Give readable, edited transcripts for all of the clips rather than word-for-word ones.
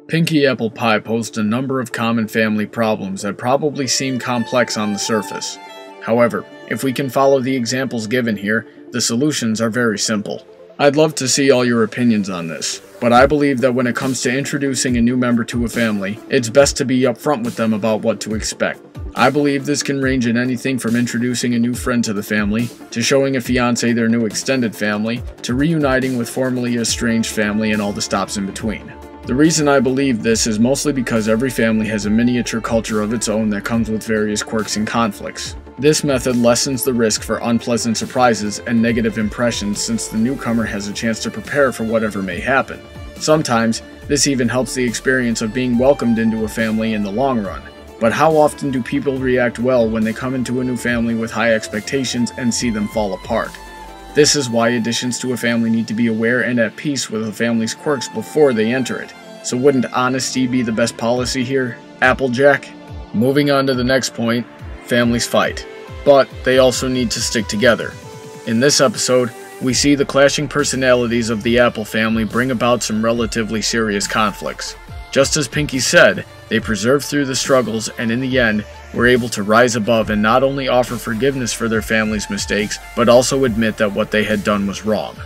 Pinkie apple pie posed a number of common family problems that probably seem complex on the surface. However, if we can follow the examples given here, the solutions are very simple. I'd love to see all your opinions on this, but I believe that when it comes to introducing a new member to a family, it's best to be upfront with them about what to expect. I believe this can range in anything from introducing a new friend to the family, to showing a fiancé their new extended family, to reuniting with formerly estranged family and all the stops in between. The reason I believe this is mostly because every family has a miniature culture of its own that comes with various quirks and conflicts. This method lessens the risk for unpleasant surprises and negative impressions since the newcomer has a chance to prepare for whatever may happen. Sometimes, this even helps the experience of being welcomed into a family in the long run. But how often do people react well when they come into a new family with high expectations and see them fall apart? This is why additions to a family need to be aware and at peace with a family's quirks before they enter it. So wouldn't honesty be the best policy here, Applejack? Moving on to the next point, families fight. But they also need to stick together. In this episode, we see the clashing personalities of the Apple family bring about some relatively serious conflicts. Just as Pinkie said, they persevered through the struggles and in the end, were able to rise above and not only offer forgiveness for their family's mistakes, but also admit that what they had done was wrong.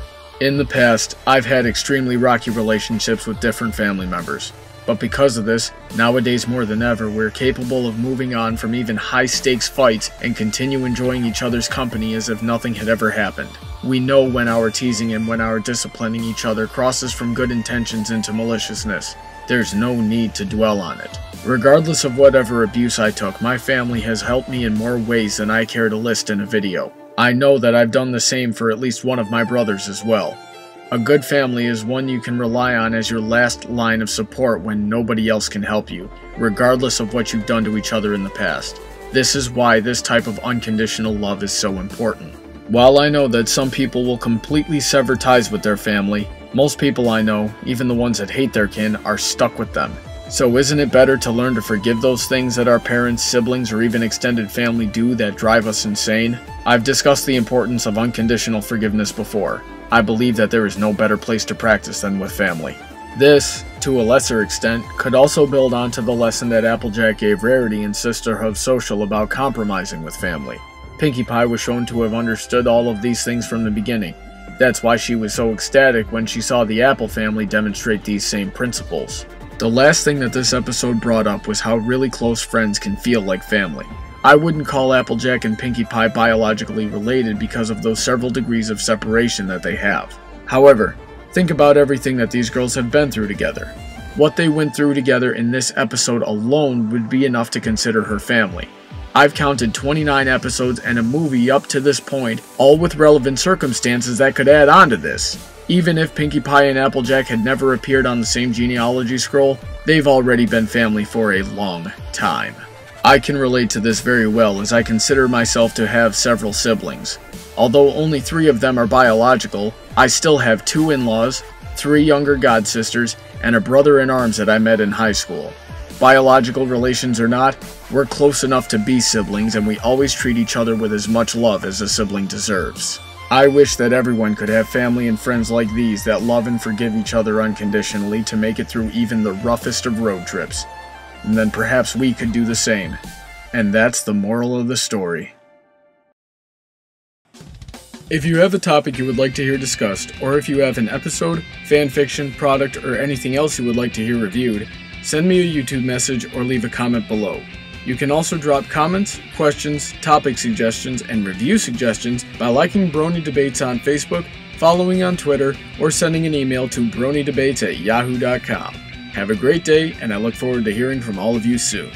In the past, I've had extremely rocky relationships with different family members. But because of this, nowadays more than ever, we're capable of moving on from even high-stakes fights and continue enjoying each other's company as if nothing had ever happened. We know when our teasing and when our disciplining each other crosses from good intentions into maliciousness. There's no need to dwell on it. Regardless of whatever abuse I took, my family has helped me in more ways than I care to list in a video. I know that I've done the same for at least one of my brothers as well. A good family is one you can rely on as your last line of support when nobody else can help you, regardless of what you've done to each other in the past. This is why this type of unconditional love is so important. While I know that some people will completely sever ties with their family, most people I know, even the ones that hate their kin, are stuck with them. So isn't it better to learn to forgive those things that our parents, siblings, or even extended family do that drive us insane? I've discussed the importance of unconditional forgiveness before. I believe that there is no better place to practice than with family. This, to a lesser extent, could also build onto the lesson that Applejack gave Rarity in Sisterhood Social about compromising with family. Pinkie Pie was shown to have understood all of these things from the beginning. That's why she was so ecstatic when she saw the Apple family demonstrate these same principles. The last thing that this episode brought up was how really close friends can feel like family. I wouldn't call Applejack and Pinkie Pie biologically related because of those several degrees of separation that they have. However, think about everything that these girls have been through together. What they went through together in this episode alone would be enough to consider her family. I've counted 29 episodes and a movie up to this point, all with relevant circumstances that could add on to this. Even if Pinkie Pie and Applejack had never appeared on the same genealogy scroll, they've already been family for a long time. I can relate to this very well as I consider myself to have several siblings. Although only 3 of them are biological, I still have 2 in-laws, 3 younger god-sisters, and a brother-in-arms that I met in high school. Biological relations or not, we're close enough to be siblings and we always treat each other with as much love as a sibling deserves. I wish that everyone could have family and friends like these that love and forgive each other unconditionally to make it through even the roughest of road trips. And then perhaps we could do the same. And that's the moral of the story. If you have a topic you would like to hear discussed, or if you have an episode, fanfiction, product, or anything else you would like to hear reviewed, send me a YouTube message or leave a comment below. You can also drop comments, questions, topic suggestions, and review suggestions by liking Brawny Debates on Facebook, following on Twitter, or sending an email to bronydebates@yahoo.com. Have a great day, and I look forward to hearing from all of you soon.